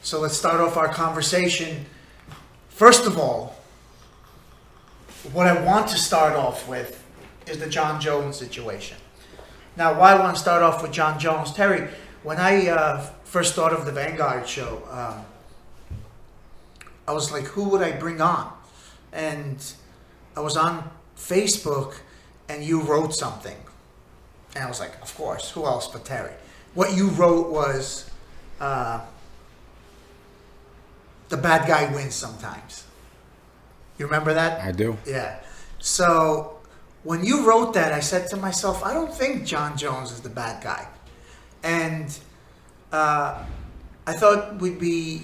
So let's start off our conversation. First of all, what I want to start off with is the Jon Jones situation. Now, why I want to start off with Jon Jones, Terry, when I first thought of the Vanguard Show, I was like, who would I bring on? And I was on Facebook, and you wrote something. And I was like, of course, who else but Terry? What you wrote was, the bad guy wins sometimes. You remember that? I do. Yeah. So when you wrote that, I said to myself, I don't think Jon Jones is the bad guy. And I thought we'd be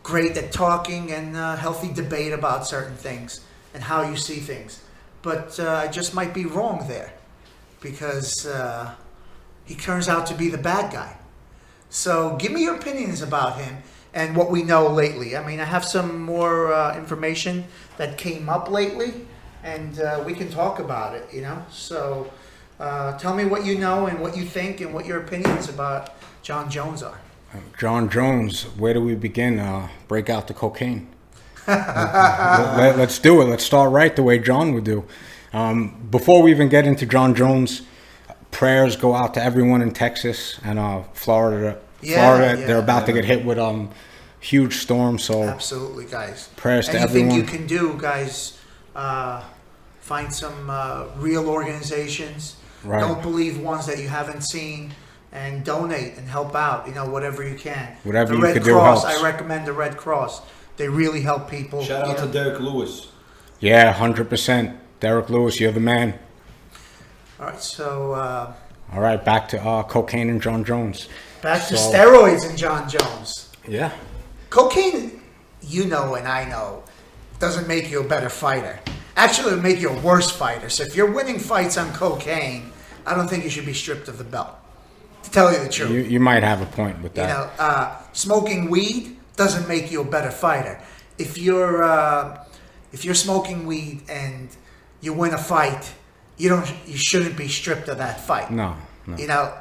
great at talking and healthy debate about certain things and how you see things. But I just might be wrong there because he turns out to be the bad guy. So give me your opinions about him and what we know lately. I mean, I have some more information that came up lately, and we can talk about it, you know? So tell me what you know and what you think and what your opinions about Jon Jones are. Jon Jones, where do we begin? Break out the cocaine. Let's do it. Let's start right the way John would do. Before we even get into Jon Jones, prayers go out to everyone in Texas and Florida. They're about to get hit with huge storm. So absolutely, guys. Prayers to everyone. Anything you can do, guys. Find some real organizations. Right. Don't believe ones that you haven't seen, and donate and help out. You know, whatever you can. Whatever the you Red could Cross, do helps. I recommend the Red Cross. They really help people. Shout out to Derek Lewis. Yeah, 100%. Derek Lewis, you're the man. All right, so. All right, back to cocaine and Jon Jones. Back to steroids and Jon Jones. Yeah. Cocaine, you know and I know, doesn't make you a better fighter. Actually, it'll make you a worse fighter. So if you're winning fights on cocaine, I don't think you should be stripped of the belt. To tell you the truth. You might have a point with that. You know, smoking weed doesn't make you a better fighter. If you're smoking weed and you win a fight, you shouldn't be stripped of that fight. No. You know,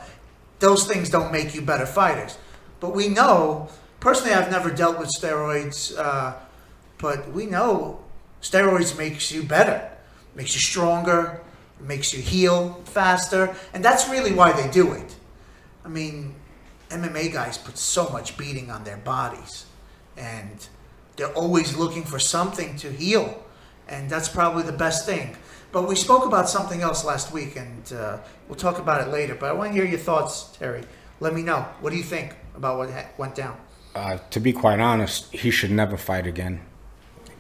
those things don't make you better fighters. But we know, personally, I've never dealt with steroids, but we know steroids makes you better, makes you stronger, makes you heal faster, and that's really why they do it. I mean, MMA guys put so much beating on their bodies, and they're always looking for something to heal, and that's probably the best thing. But we spoke about something else last week, and we'll talk about it later. But I want to hear your thoughts, Terry. Let me know. What do you think about what went down? To be quite honest, he should never fight again.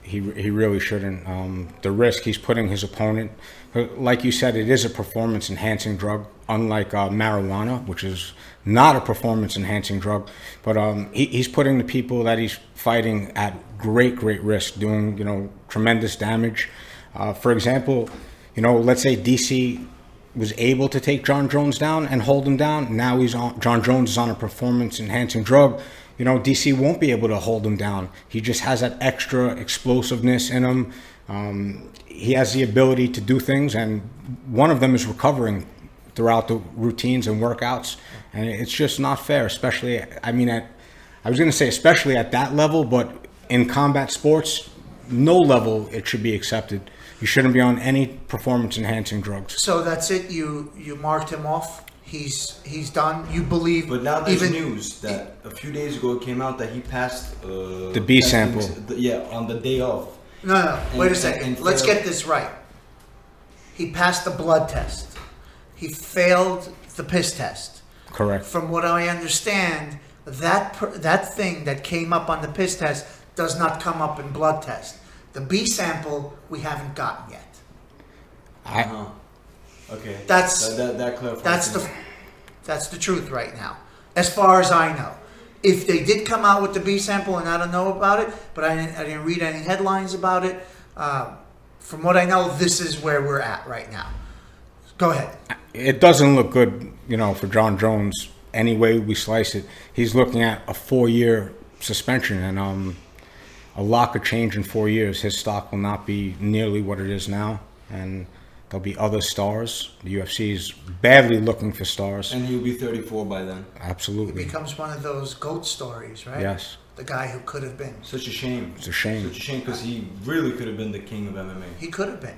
He really shouldn't. The risk he's putting his opponent, like you said, it is a performance-enhancing drug, unlike marijuana, which is not a performance-enhancing drug. But he's putting the people that he's fighting at great risk, doing tremendous damage. For example, let's say DC was able to take Jon Jones down and hold him down. Now Jon Jones is on a performance-enhancing drug. DC won't be able to hold him down. He just has that extra explosiveness in him. He has the ability to do things, and one of them is recovering throughout the routines and workouts. And it's just not fair, especially, I was going to say especially at that level, but in combat sports, no level it should be accepted. You shouldn't be on any performance-enhancing drugs. So that's it. You marked him off. He's done. You believe? But now there's news that a few days ago it came out that he passed the B sample. On the day of. No. Wait a second. Let's get this right. He passed the blood test. He failed the piss test. Correct. From what I understand, that thing that came up on the piss test does not come up in blood test. The B sample we haven't gotten yet. Okay. That clarifies. That's the truth right now, as far as I know. If they did come out with the B sample, and I don't know about it, but I didn't read any headlines about it. From what I know, this is where we're at right now. Go ahead. It doesn't look good, for Jon Jones. Any way we slice it, he's looking at a 4-year suspension, and a lot could change in 4 years. His stock will not be nearly what it is now, and There'll be other stars. The UFC is badly looking for stars. And he'll be 34 by then. It Absolutely. becomes one of those GOAT stories, right? Yes. The guy who could have been. Such a shame. It's a shame. Such a shame because he really could have been the king of MMA. He could have been.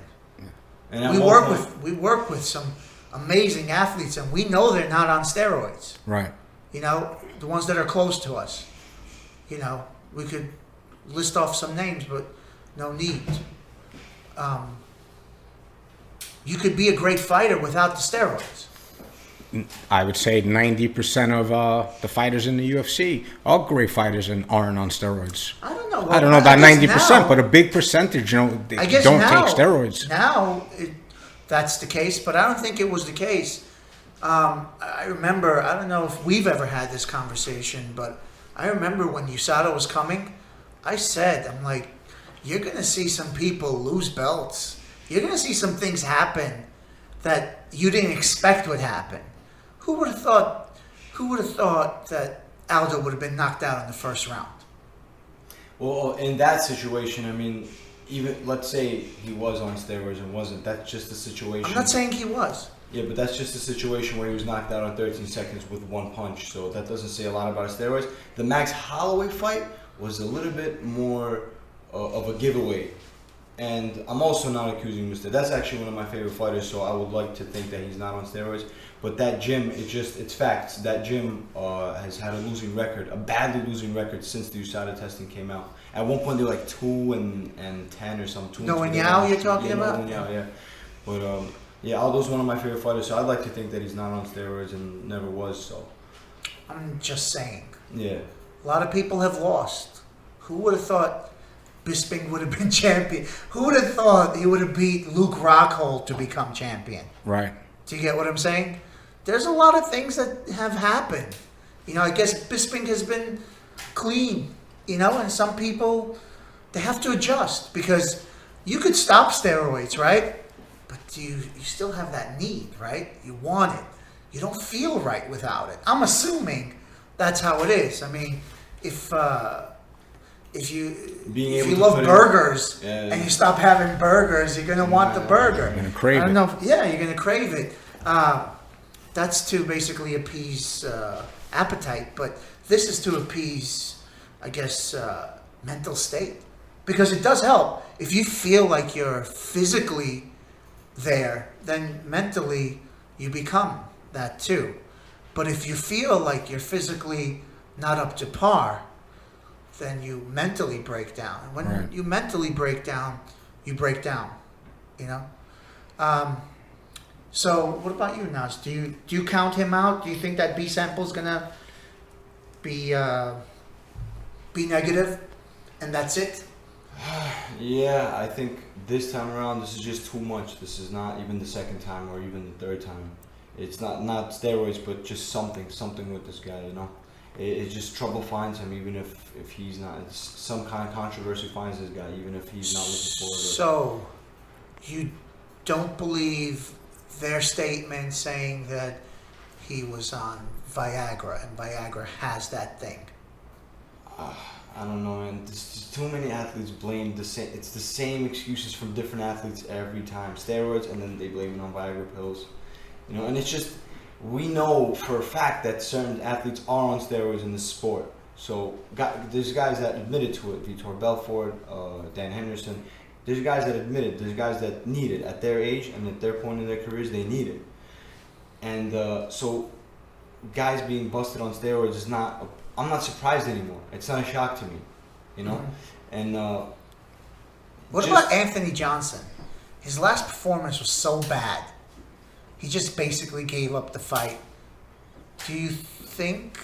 And at We one work point- with some amazing athletes, and we know they're not on steroids. Right. You know, the ones that are close to us. You know, we could list off some names, but no need. You could be a great fighter without the steroids. I would say 90% of the fighters in the UFC are great fighters and aren't on steroids. I don't know. I don't know about I guess 90%, now- but a big percentage, they I guess don't now, take steroids. Now that's the case, but I don't think it was the case. I remember, I don't know if we've ever had this conversation, but I remember when USADA was coming, I said, I'm like, you're going to see some people lose belts. You're going to see some things happen that you didn't expect would happen. Who would have thought that Aldo would have been knocked out in the first round? Well, in that situation, I mean, even let's say he was on steroids and wasn't. That's just a situation. I'm not saying he was. Yeah, but that's just a situation where he was knocked out in 13 seconds with one punch. So that doesn't say a lot about his steroids. The Max Holloway fight was a little bit more of a giveaway. And I'm also not accusing Mr. That's actually one of my favorite fighters, so I would like to think that he's not on steroids. But that gym, it's facts. That gym has had a losing record, a badly losing record since the USADA testing came out. At one point, they were like 2-10 or something. No, and Yao you're talking about? No, yeah. But yeah, Aldo's one of my favorite fighters, so I'd like to think that he's not on steroids and never was. So I'm just saying. yeah. A lot of people have lost. Who would have thought Bisping would have been champion? Who would have thought he would have beat Luke Rockhold to become champion? Right. Do you get what I'm saying? There's a lot of things that have happened. You know, I guess Bisping has been clean, you know, and some people, they have to adjust because you could stop steroids, right? But you still have that need, right? You want it. You don't feel right without it. I'm assuming that's how it is. I mean, if you love burgers and you stop having burgers, you're gonna want the burger. You're gonna crave I don't it. know. Yeah, you're gonna crave it. That's to basically appease appetite, but this is to appease, I guess, mental state, because it does help. If you feel like you're physically there, then mentally you become that too. But if you feel like you're physically not up to par, then you mentally break down. And when Right. you mentally break down, you break down. You know. So what about you, Nas? Do you count him out? Do you think that B sample's gonna be negative, and that's it? Yeah, I think this time around, this is just too much. This is not even the second time or even the third time. It's not steroids, but just something with this guy, you know? It's just trouble finds him, even if he's not. It's some kind of controversy finds this guy, even if he's not looking forward to it. So, you don't believe their statement saying that he was on Viagra, and Viagra has that thing? I don't know, man. There's just too many athletes blame the same. It's the same excuses from different athletes every time. Steroids, and then they blame it on Viagra pills. You know, and it's just, we know for a fact that certain athletes are on steroids in the sport. So there's guys that admitted to it. Vitor Belfort, Dan Henderson. There's guys that admit it. There's guys that need it at their age and at their point in their careers. They need it. And so guys being busted on steroids is not. I'm not surprised anymore. It's not a shock to me. You know. Mm-hmm. And What about Anthony Johnson? His last performance was so bad. He just basically gave up the fight. Do you think?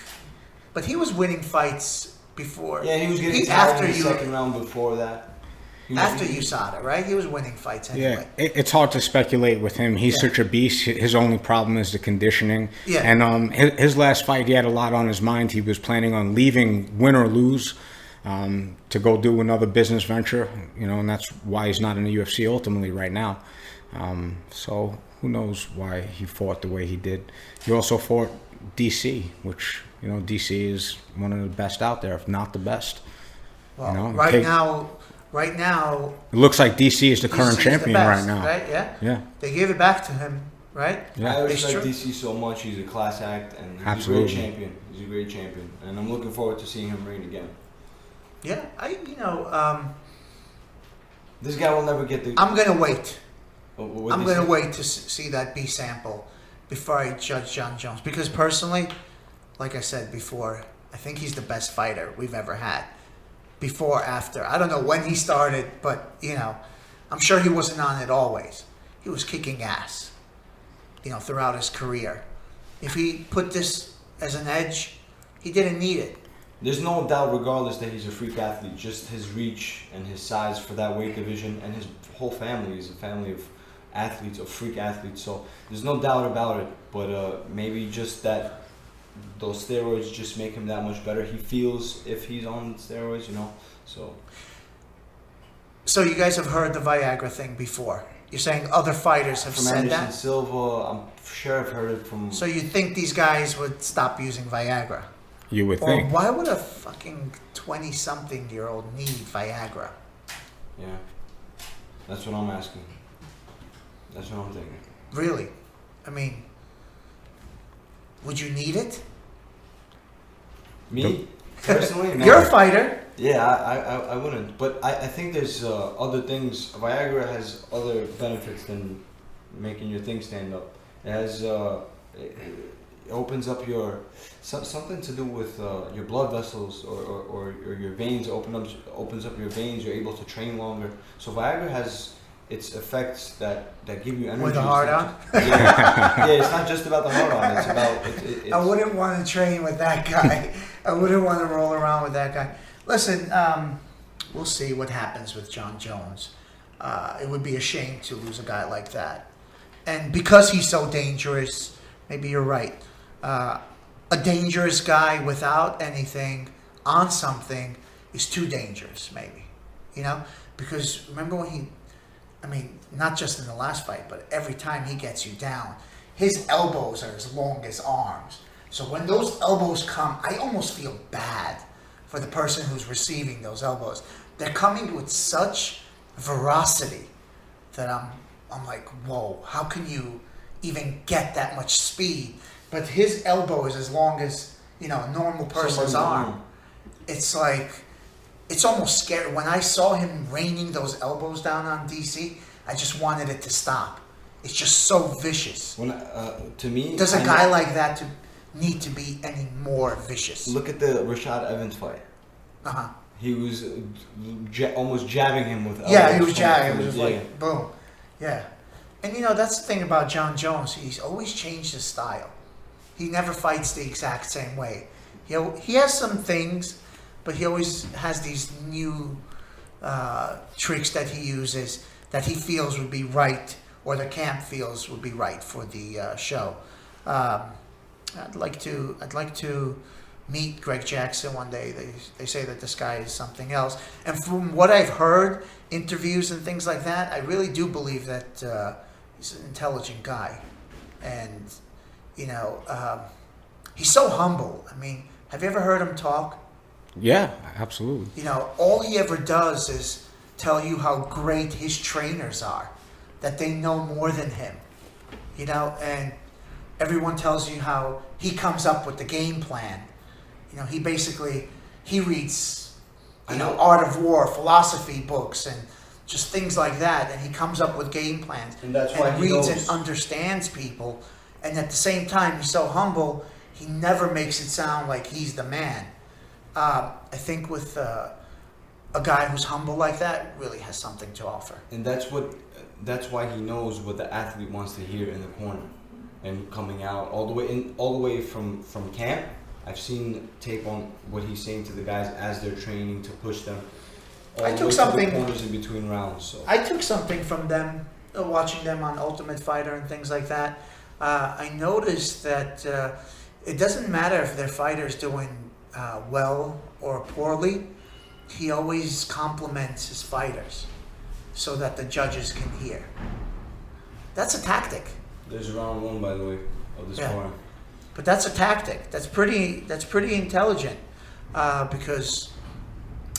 But he was winning fights before. Yeah, he was getting tired in the you second round before that. after USADA, right? He was winning fights anyway. Yeah, it's hard to speculate with him. He's such a beast. His only problem is the conditioning. Yeah. And his last fight, he had a lot on his mind. He was planning on leaving, win or lose, to go do another business venture. You know, and that's why he's not in the UFC ultimately right now. So who knows why he fought the way he did. He also fought DC, which, you know, DC is one of the best out there, if not the best. Well, You know, right right now, It looks like DC is the current he's the champion best, right now. Right? Yeah. Yeah. They gave it back to him, right? Yeah. I respect They DC so much. He's a class act, and he's Absolutely. a great champion. He's a great champion, and I'm looking forward to seeing him reign again. Yeah. This guy will never get the. I'm gonna wait. what I'm they gonna say? wait to see that B sample before I judge Jon Jones, because personally, like I said before, I think he's the best fighter we've ever had. Before, after, I don't know when he started, but I'm sure he wasn't on it always. He was kicking ass, throughout his career. If he put this as an edge, he didn't need it. There's no doubt, regardless, that he's a freak athlete. Just his reach and his size for that weight division, and his whole family is a family of athletes, of freak athletes. So there's no doubt about it. But maybe just that those steroids just make him that much better. He feels if he's on steroids, So you guys have heard the Viagra thing before. You're saying other fighters have From said Anderson that? Silva, I'm sure I've heard it from. So you think these guys would stop using Viagra? You would Or think. why would a fucking 20-something-year-old need Viagra? Yeah, that's what I'm asking. That's what I'm thinking. Really? I mean, would you need it? Me personally, no. You're a fighter. Yeah, I wouldn't. But I think there's other things. Viagra has other benefits than making your thing stand up. It has it opens up your something to do with your blood vessels or your veins. Opens up your veins. You're able to train longer. So Viagra has its effects that give you energy. With a hard on? Yeah, it's not just about the hard on. It's about. It's, I wouldn't want to train with that guy. I wouldn't want to roll around with that guy. Listen, we'll see what happens with Jon Jones. It would be a shame to lose a guy like that. And because he's so dangerous, maybe you're right. A dangerous guy without anything on something is too dangerous, maybe. Because remember when not just in the last fight, but every time he gets you down, his elbows are as long as arms. So when those elbows come, I almost feel bad for the person who's receiving those elbows. They're coming with such ferocity that I'm like, whoa, how can you even get that much speed? But his elbow is as long as, a normal person's arm. It's like, it's almost scary. When I saw him raining those elbows down on DC, I just wanted it to stop. It's just so vicious. When to me, Does a guy like that to need to be any more vicious? Look at the Rashad Evans fight. Uh-huh. He was almost jabbing him with. Yeah, he was jabbing. It from- was like, boom. Yeah. And that's the thing about Jon Jones. He's always changed his style. He never fights the exact same way. He has some things, but he always has these new tricks that he uses that he feels would be right, or the camp feels would be right for the show. I'd like to meet Greg Jackson one day. They say that this guy is something else. And from what I've heard, interviews and things like that, I really do believe that he's an intelligent guy. And, he's so humble. Have you ever heard him talk? Yeah, absolutely. All he ever does is tell you how great his trainers are, that they know more than him, and everyone tells you how he comes up with the game plan. He reads, Art of War, philosophy books, and just things like that, and he comes up with game plans. And that's why he reads knows. and understands people, and at the same time, he's so humble, he never makes it sound like he's the man. I think with a guy who's humble like that really has something to offer. And that's why he knows what the athlete wants to hear in the corner, and coming out all the way from camp. I've seen tape on what he's saying to the guys as they're training to push them. All I the took way to something- the corners in between rounds. So I took something from them, watching them on Ultimate Fighter and things like that. I noticed that it doesn't matter if their fighter's doing well or poorly. He always compliments his fighters so that the judges can hear. That's a tactic. there's round one, by the way, of this Yeah. corner. But that's a tactic. That's pretty intelligent, because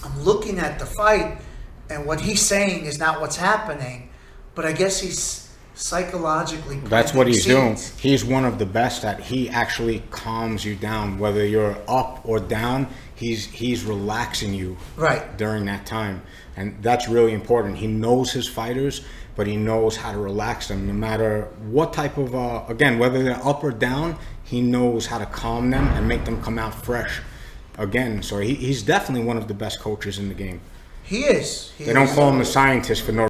I'm looking at the fight, and what he's saying is not what's happening, but I guess he's psychologically. That's what he's doing. seeds. He's one of the best at. He actually calms you down, whether you're up or down. He's relaxing you Right. during that time, and that's really important. He knows his fighters, but he knows how to relax them, no matter what type of again, whether they're up or down. He knows how to calm them and make them come out fresh. Again, so he's definitely one of the best coaches in the game. He is. He They don't is. call him a scientist for no